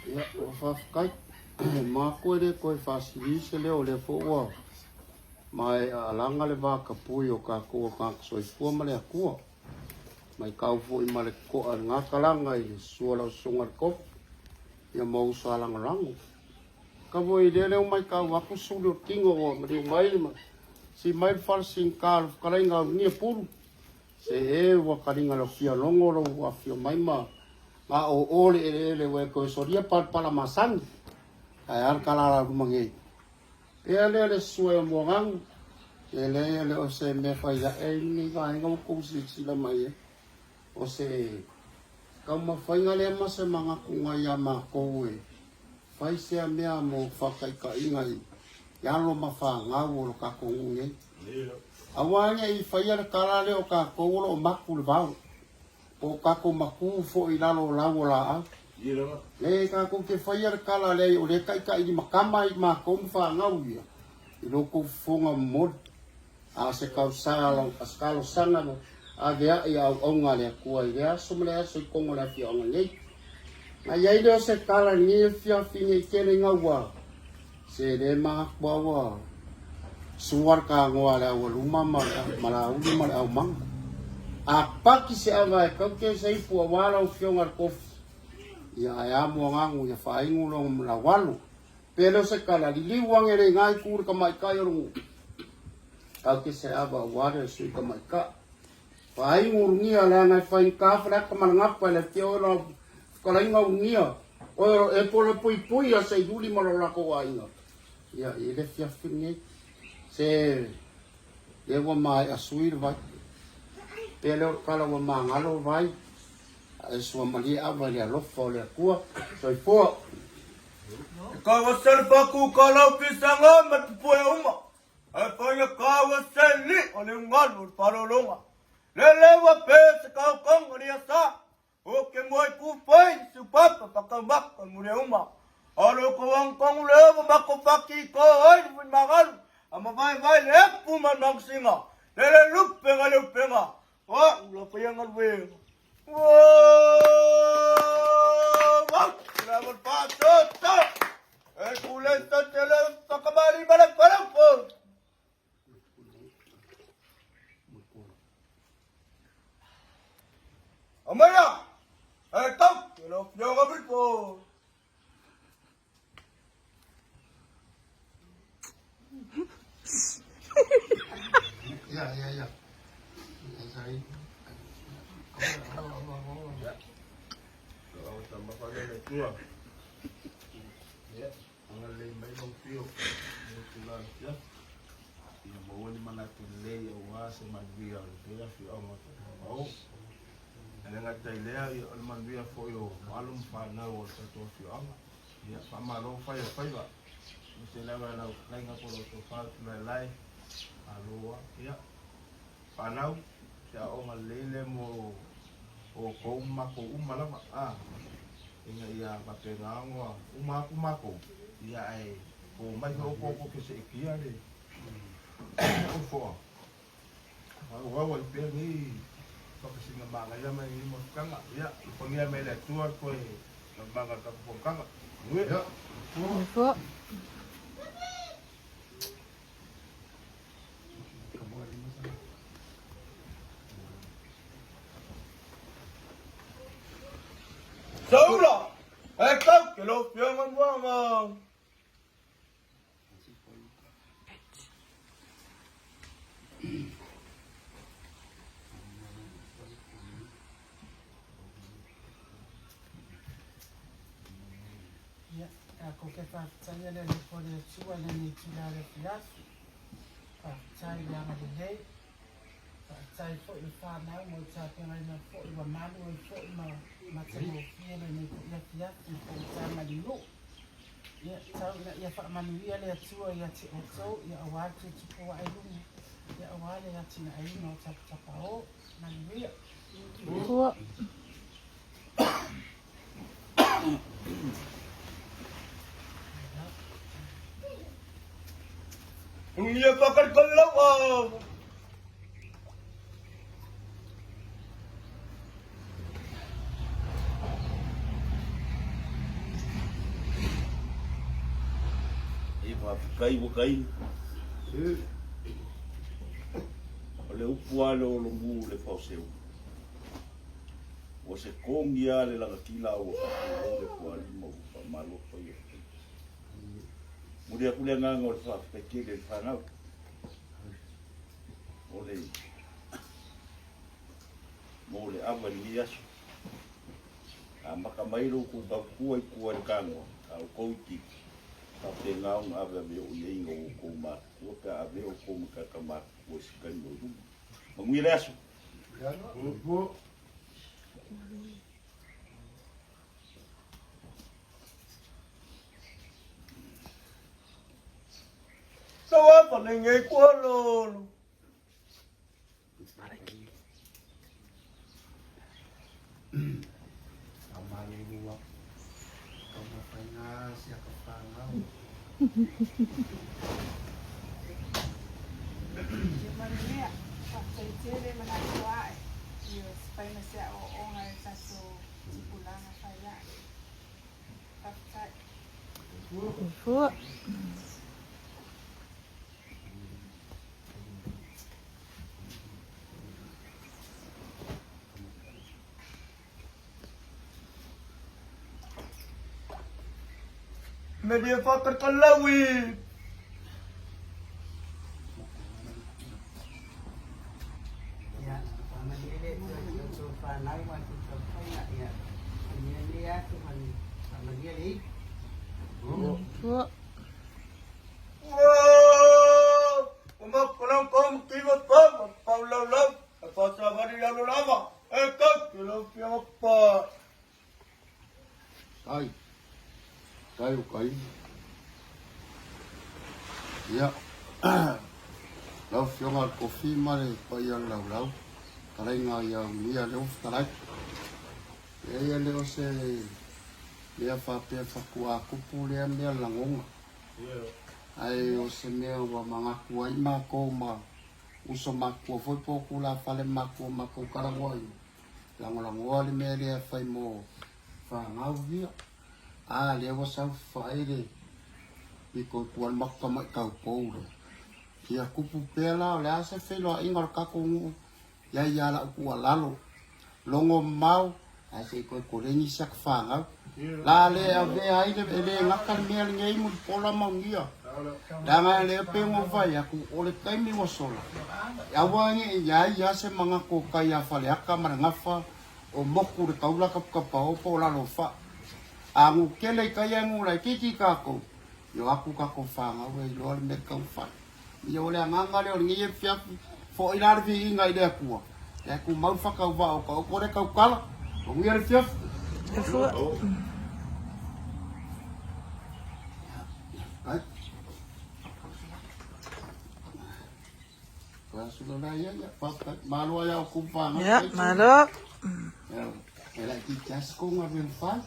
ia o whawhakai. Mā koe re koe whasirisi leo le fōua. Mai alanga le waka pui o ka kua soi fua ma le akua. Mai kau fo i ma le koa ngā kalanga i sua lau sunga le kofi. Ia mau sa langa rangu. Ka voi le leo mai kau waku suli o tingo o ma reo mai ma. Si mai falsing ka kalainga nia puru. Se e wa karinga lo fia longo lo wa fia mai ma. Ma o ole ele we ko soria pala masan. Ai ar kala rumangi. Ele le sue mo ngang. Ele o se me fa ya e ni va ngam ko si la mai. O se ka ma fa ngale ma se manga ku ya ma ko e. Fai se mea mo fa kai ka ingai. Ya lo ma fa ngau lo ka ko nge. Awanya I whaiara karare o ka koulo o maku le vau. O kako maku fo I lalo lau la a. Le kako ke whaiara karare o le kai I makama I mako mwha ngau ia. I loko fonga mod. A se kau salo, a skalo sanga no. A vea I au onga le kua I rea sumlea so I kongo le fia onga nei. Na iai leo se kala ni fia fine I kele ngaua. Se le maha kua wa. Suar ka ngoa le au luma mala uli mala au mang. A paki se awa e kau ke sei pua wala o fionga kofi. Ia e amu ngangu ia whaingu long mla walu. Pero se kala li liwang ere ngai kura ka mai kai rungu. Kau ke se awa wala sui ka mai ka. Whaingu rungia le ngai whain ka whara ka marangapa le te ora kalainga ungia. Oero e pole pui pui a sei duli mala lako wa inga. Ia e le fia finei. Se le wa mai a suir vai pe le kala wa mangalo vai e so mali ava le lofo le kua so I fo ka wa sel pa ku kala pisanga mat poe uma a pa ya ka wa sel li o le ngal paro longa le wa pe se ka kong ri sa o ke moi ku pai su papa pa ka mak ka mu le uma alo ko wang kong le wa ma ko paki ko ai mun magal ama vai le puma nang singa le lupenga wa lo payang alwe wa la vol pato ta e kulenta tele pakamari balak po amaya e tam lo yo gabil po ya sai kalau tambah pada itu ya mengalih mai long fio tulan ya yang bawa di mana tu le ya wa se magvia tu ya fio mau ana ngata ile ya almanvia fo yo malum fa na o to fio ya sama lo fa ya ba se la va la nga por to fa lai aloa ya panau ya o malele mo o ko mako umala a inga ia papenga mako ia ai ko mai ko ke se kia de o fo wa pe ni ko ke singa manga ya mai mo kanga ya ko ngia me le tua ko e manga ka ko kanga ya Fo. Saula, esta que lo fiaman vamos. Ya, ako ke fa tsaya le ko le tsua le ni tsula le filas. Fa tsaya ya ma le. Fa tsaya fo I fa na mo tsaya pe na fo I wa ma lo fo I ma tsaya fie le ni ko ya filas ko tsaya ma li no. Ya tsaya ya fa ma ni ya le tsua ya tsi o so ya wa tsi ko ai lu. Ya wa le ya tsi na ai no tsaka pa o na ni ya. Ko Ia pakar kalau Kai wakai. O le upuale o lo mu le fauseu. O se kongia le langa kila o le puale mo pa malo pa yo. Mudia kule nganga o le fa peke le whanau. O le mo le awa ni aso. A makamairo ku ba kua i kua le kango. A o kouti. Ka te ngau ave me o ye ingo o koma. Kua ka ave o koma ka kamar. Kua si kani o rumu. Mangui le aso. Sawa pa nengai kua lolo. Amalua. Kau mapanga siya kapangau. Manuia, whakaitere mana kuae. Io spaina sea o onga e taso tipulanga whaia. Whakai. Fua. Media fakar kalawin. Ya, pamanile tu panai mati sampai ya. Ini dia tu pamanile. Fua. Wow! Umak pulang kau kibat pa, paulaw-law. At pasawa ni lalo-lama. Kau, kilang piyapa. Kai. Kai o kai. Ya. Lau fionga kofi mare pa ia lau. Kalai ngā ia mia leo whakarai. Ia leo se lea whapea whakua kupu lea mea langonga. Ai o se mea wa mangaku ai mako ma uso mako foi poku la fale mako karangoi. Langolangoa le mea lea whai mo whangau via. Le was so fire because tuan makka mai kau poure kia kupu pela le ase felo ingar kaku ya la ku lalo longo mau ase ko koreni sak fanga la le ave ai le ngakal me ngai mu pola mangia danga le pengo vai aku ole kai mi wasola ya wangi ya se manga ko kai ya fale aka mar ngafa o moku de kaula kap kap o pola lo fa Angu kele kaya ngu lai kiki kako. Yo aku kako fanga we lo le merka fa. Yo le nganga le ngi fia fo ilar vi ngai de ku. Ya ku mau fa ka va o ko re ka kala. O ngi le fia. Fua. Ai. Ka sudah ya pa malu ya ku fanga. Ya, malo. Ya. Ela ki jas ko ngaben fa.